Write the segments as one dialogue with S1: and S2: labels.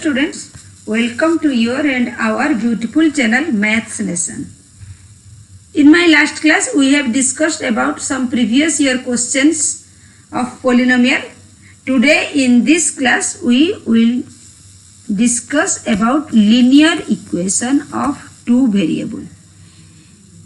S1: students, welcome to your and our beautiful channel Maths Lesson. In my last class we have discussed about some previous year questions of polynomial. Today in this class we will discuss about linear equation of two variable.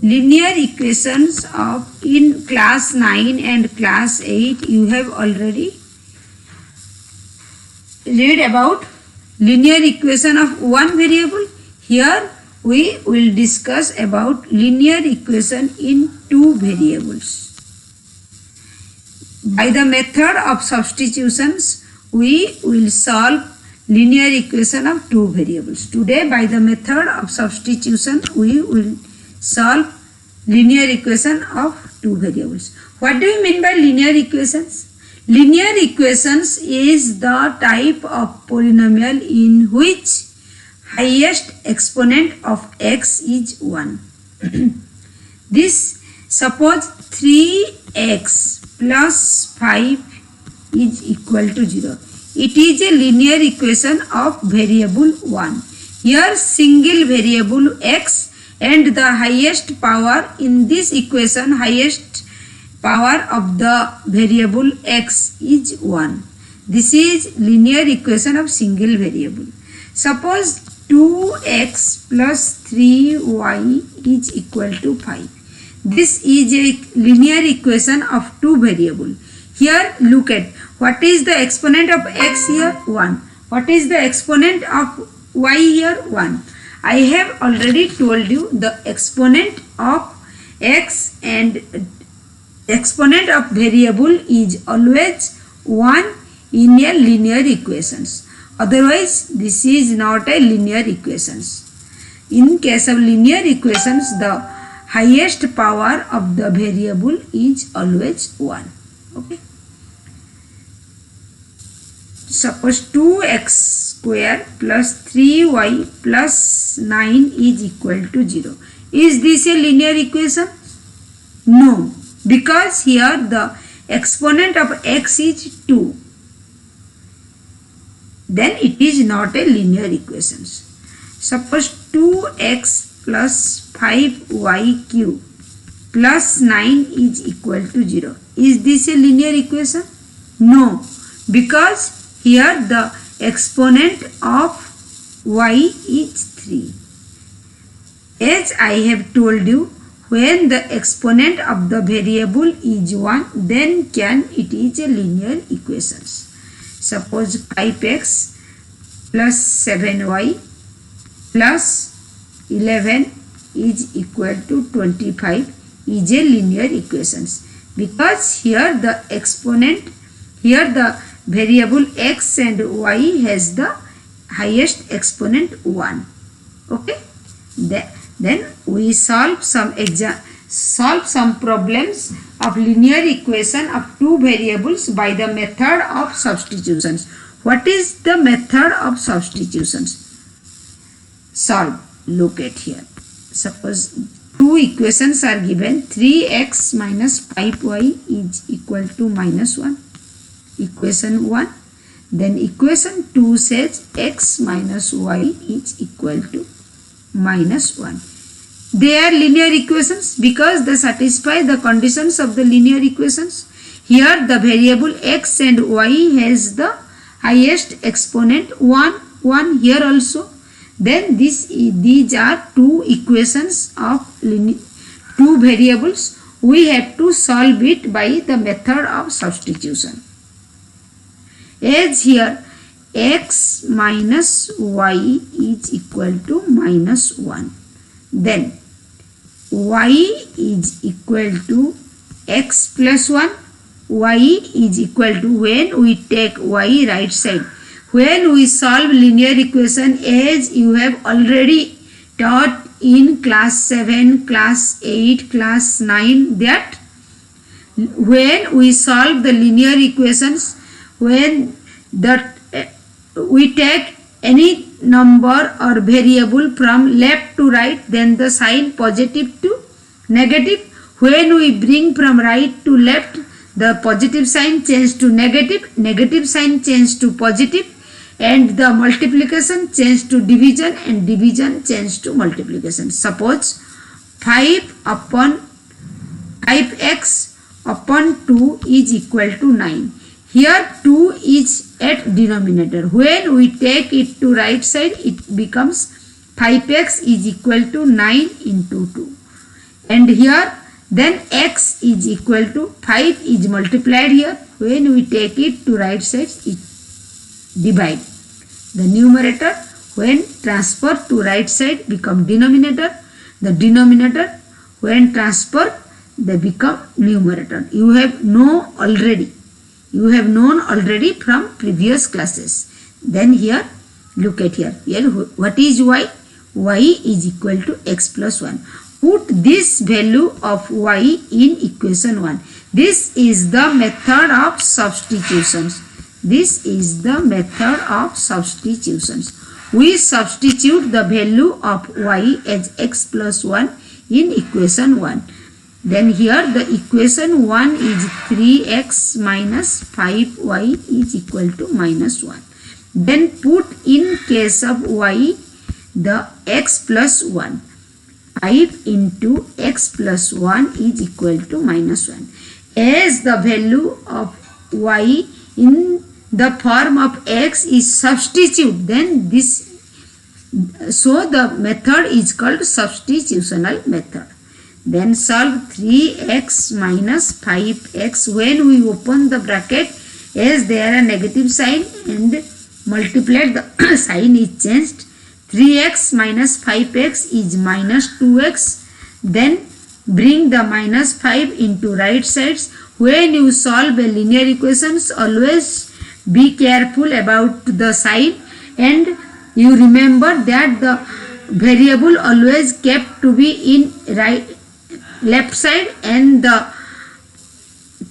S1: Linear equations of in class 9 and class 8 you have already read about linear equation of one variable. Here we will discuss about linear equation in two variables. By the method of substitutions we will solve linear equation of two variables. Today by the method of substitution we will solve linear equation of two variables. What do you mean by linear equations? Linear equations is the type of polynomial in which highest exponent of x is 1. This suppose 3x plus 5 is equal to 0. It is a linear equation of variable 1. Here single variable x and the highest power in this equation, highest power of the variable x is 1. This is linear equation of single variable. Suppose 2x plus 3y is equal to 5. This is a linear equation of two variable. Here look at what is the exponent of x here? 1. What is the exponent of y here? 1. I have already told you the exponent of x and exponent of variable is always 1 in a linear equations. Otherwise this is not a linear equations. In case of linear equations the highest power of the variable is always 1. Okay. Suppose 2x square plus 3y plus 9 is equal to 0. Is this a linear equation? No, because here the exponent of x is 2. Then it is not a linear equation. Suppose 2x plus 5y cube plus 9 is equal to 0. Is this a linear equation? No, because here the exponent of y is 3. As I have told you, when the exponent of the variable is 1, then it is a linear equation. Suppose 5x plus 7y plus 11 is equal to 25 is a linear equation. Because here the exponent, here the variable x and y has the highest exponent 1. Okay. Then we solve some problems of linear equation of two variables by the method of substitutions. What is the method of substitutions? Solve. Look at here. Suppose two equations are given. 3x minus 5y is equal to minus 1. Equation 1. Then equation 2 says x minus y is equal to minus 1. They are linear equations because they satisfy the conditions of the linear equations. Here the variable x and y has the highest exponent 1 here also. Then these are two equations of two variables. We have to solve it by the method of substitution. As here x minus y is equal to minus 1. Then y is equal to x plus 1. Y is equal to, when we take y right side, when we solve linear equation as you have already taught in class 7, class 8, class 9, that when we solve the linear equations, when we take any number or variable from left to right, then the sign positive to negative. When we bring from right to left, the positive sign change to negative, negative sign change to positive. and the multiplication change to division and division change to multiplication. Suppose 5x upon 2 is equal to 9. Here 2 is at denominator. When we take it to right side, it becomes 5x is equal to 9 into 2. And here then x is equal to 5 is multiplied here. When we take it to right side, it divide. The numerator when transferred to right side become denominator. The denominator when transferred they become numerator. You have known already from previous classes. Then here look at here. Here what is y? Y is equal to x plus 1. Put this value of y in equation 1. This is the method of substitutions. This is the method of substitutions. We substitute the value of y as x plus 1 in equation 1. Then here the equation 1 is 3x minus 5y is equal to minus 1. Then put in case of y the x plus 1. 5 into x plus 1 is equal to minus 1. As the value of y in the form of x is substitute, then this, so the method is called substitutional method. Then solve 3x minus 5x. When we open the bracket, as there are negative sign and multiplied, the sign is changed. 3x minus 5x is minus 2x. Then bring the minus 5 into right sides. When you solve a linear equations, always be careful about the sign, and you remember that the variable always kept to be in left side and the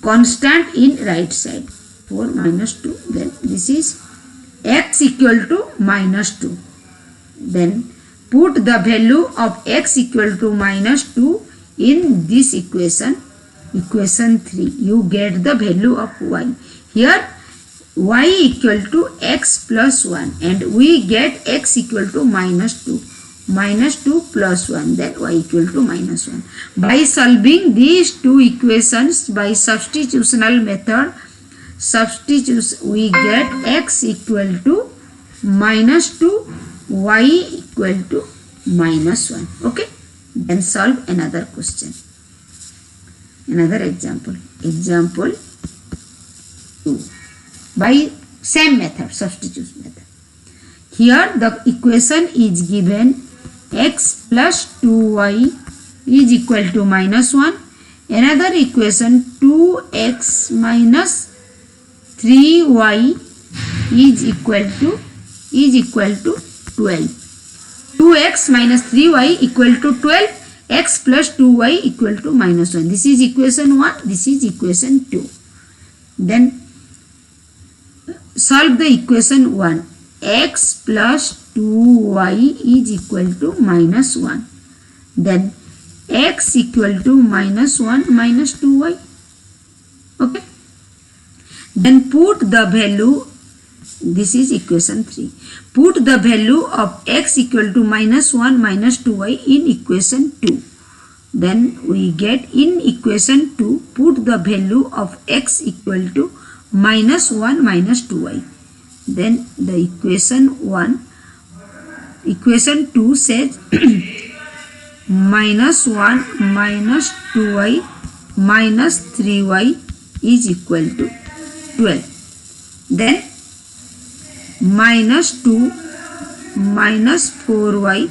S1: constant in right side. 4 minus 2. Then this is x equal to minus 2. Then put the value of x equal to minus 2 in this equation, equation 3. You get the value of y. Here y equal to x plus 1 and we get x equal to minus 2. Minus 2 plus 1, then y equal to minus 1. By solving these two equations by substitutional method, we get x equal to minus 2, y equal to minus 1. Okay. Then solve another question. Another example. Example 2. By same method, substitution method. Here the equation is given x plus 2y is equal to minus 1. Another equation 2x minus 3y is equal to 12. 2x minus 3y equal to 12. X plus 2y equal to minus 1. This is equation 1. This is equation 2. Then solve the equation 1. X plus 2y is equal to minus 1. Then x equal to minus 1 minus 2y. Okay. Then put the value, this is equation 3. Put the value of x equal to minus 1 minus 2y in equation 2. Then we get in equation 2, put the value of x equal to minus 1 minus 2y. Then the equation 2 says minus 1 minus 2y minus 3y is equal to 12. Then minus 2 minus 4y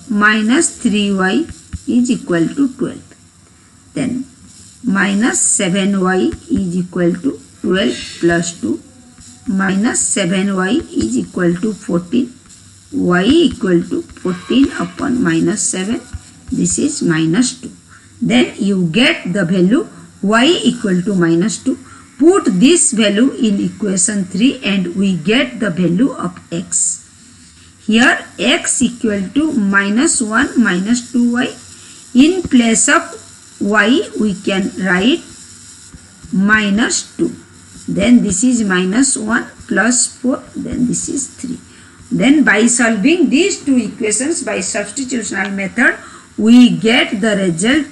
S1: minus 3y is equal to 12. Then minus 7y is equal to 12 plus 2 minus 7y is equal to 14. Y equal to 14 upon minus 7. This is minus 2. Then you get the value y equal to minus 2. Put this value in equation 3 and we get the value of x. Here x equal to minus 1 minus 2y. In place of y we can write minus 2. Then this is minus 1 plus 4, then this is 3. Then by solving these two equations by substitutional method, we get the result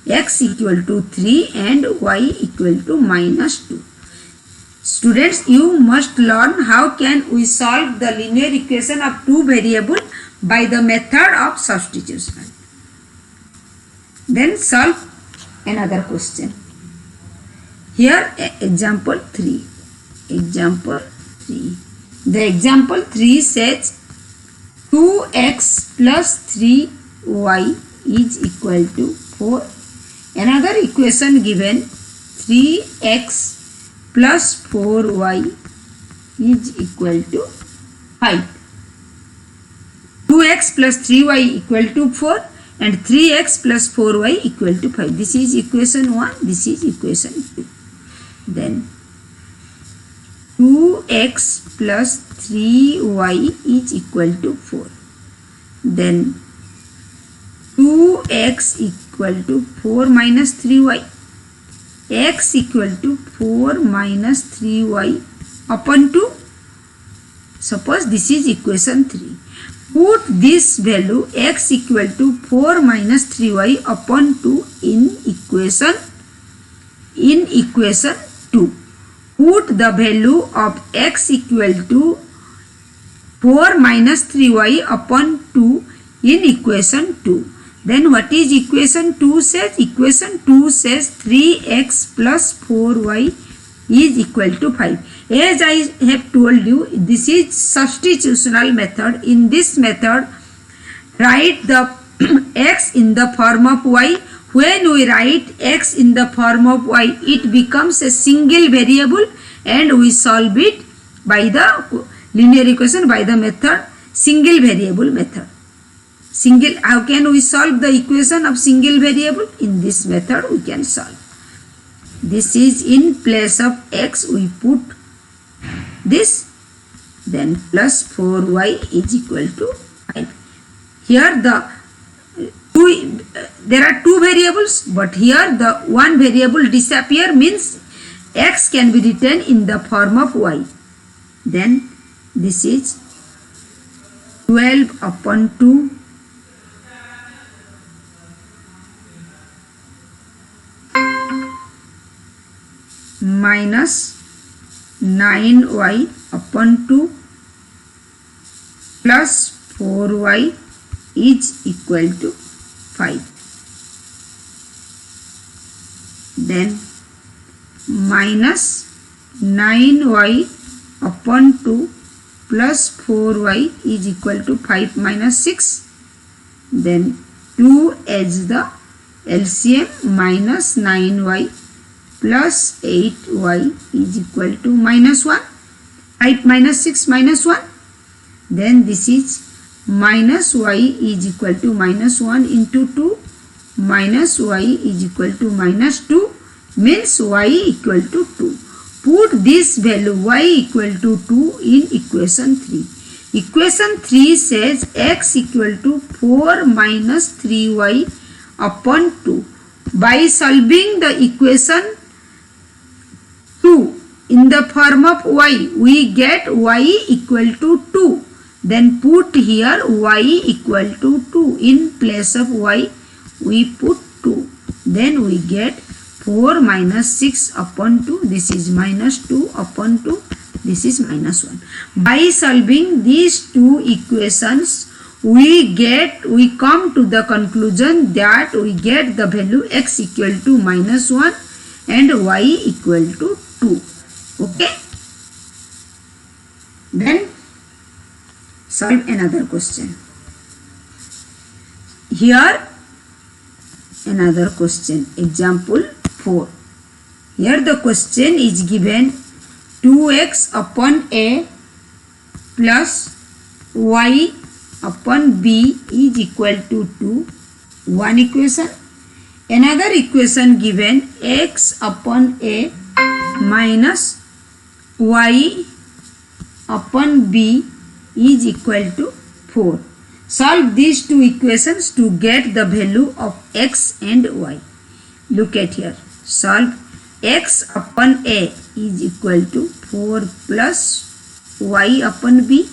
S1: x equal to 3 and y equal to minus 2. Students, you must learn how can we solve the linear equation of two variables by the method of substitution. Then solve another question. Here example 3. Example 3. The example 3 says 2x plus 3y is equal to 4. Another equation given 3x plus 4y is equal to 5. 2x plus 3y equal to 4 and 3x plus 4y equal to 5. This is equation 1, this is equation 2. Then 2x plus 3y is equal to 4. Then 2x equal to 4 minus 3y. X equal to 4 minus 3y upon 2. Suppose this is equation 3. Put this value x equal to 4 minus 3y upon 2 in equation 2. Put the value of x equal to 4 minus 3y upon 2 in equation 2. Then what is equation 2 says? Equation 2 says 3x plus 4y is equal to 5. As I have told you, this is substitutional method. In this method, write the x in the form of y. When we write x in the form of y, it becomes a single variable and we solve it by the linear equation by the method single variable method. How can we solve the equation of single variable? In this method we can solve. This is in place of x we put this, then plus 4y is equal to 5. Here there are two variables, but here the one variable disappear, means x can be written in the form of y. Then this is 12 upon 2 minus 9y upon 2 plus 4y is equal to 5. Then minus 9y upon 2 plus 4y is equal to 5 minus 6. Then 2 as the LCM, minus 9y plus 8y is equal to minus 1. 5 minus 6 minus 1. Then this is minus y is equal to minus 1 into 2 minus y is equal to minus 2, means y equal to 2. Put this value y equal to 2 in equation 3. Equation 3 says x equal to 4 minus 3y upon 2. By solving the equation 2 in the form of y, we get y equal to 2. Then put here y equal to 2. In place of y, we put 2. Then we get 4 minus 6 upon 2. This is minus 2 upon 2. This is minus 1. By solving these two equations, we come to the conclusion that we get the value x equal to minus 1 and y equal to 2. Okay. Then solve another question. Here another question. Example 4. Here the question is given 2x upon a plus y upon b is equal to 2. One equation. Another equation given x upon a minus y upon b is equal to 4. Solve these two equations to get the value of x and y. Look at here. Solve x upon a is equal to 4 plus y upon b,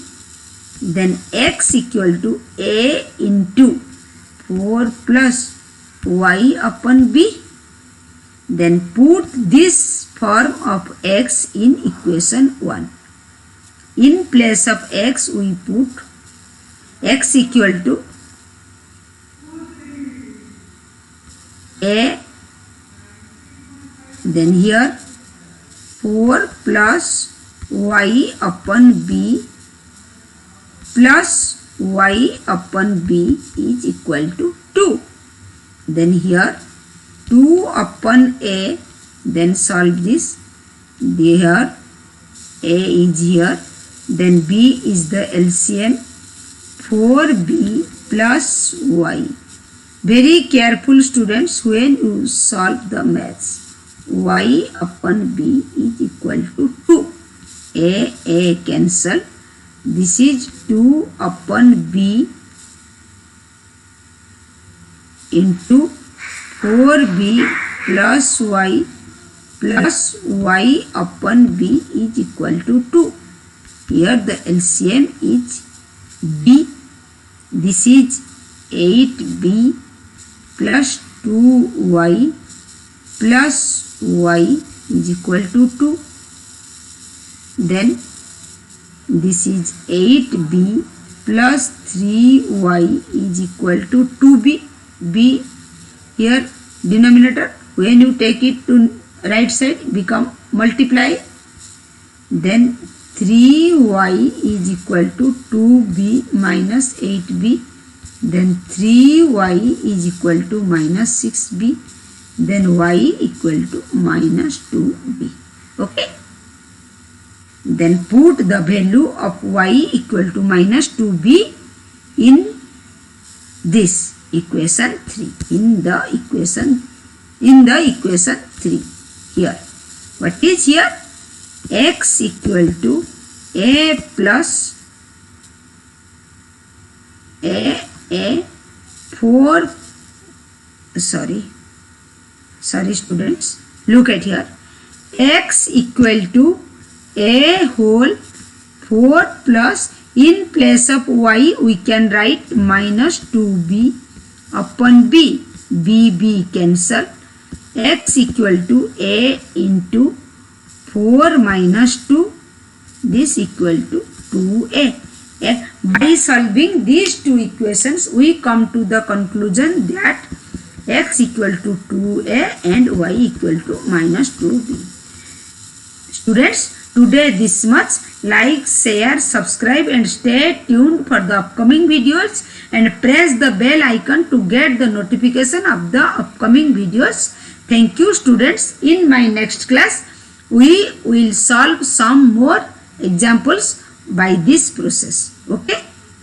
S1: then x equal to a into 4 plus y upon b. Then put this form of x in equation 1. In place of x we put x equal to a, then here 4 plus y upon b plus y upon b is equal to 2. Then here 2 upon a, then solve this. Here a is here, then b is the LCM, 4b plus y. Very careful students when you solve the maths. Y upon b is equal to 2. A cancel. This is 2 upon b into 4b plus y upon b is equal to 2. Here the LCM is b. This is 8b plus 2y plus y is equal to 2. Then this is 8b plus 3y is equal to 2b. b here denominator, when you take it to right side become multiply. Then 3y is equal to 2b minus 8b. Then 3y is equal to minus 6b. Then y equal to minus 2b. Okay. Then put the value of y equal to minus 2b in this equation 3. In the equation 3 here. What is here? X equal to a plus a 4, sorry students, look at here. X equal to a whole 4 plus, in place of y we can write minus 2b upon b. b cancel. X equal to a into 4 minus 2, this equal to 2a. By solving these two equations we come to the conclusion that x equal to 2a and y equal to minus 2b. Students, today this much. Like, share, subscribe and stay tuned for the upcoming videos and press the bell icon to get the notification of the upcoming videos. Thank you students. In my next class we will solve some more examples by this process. Okay.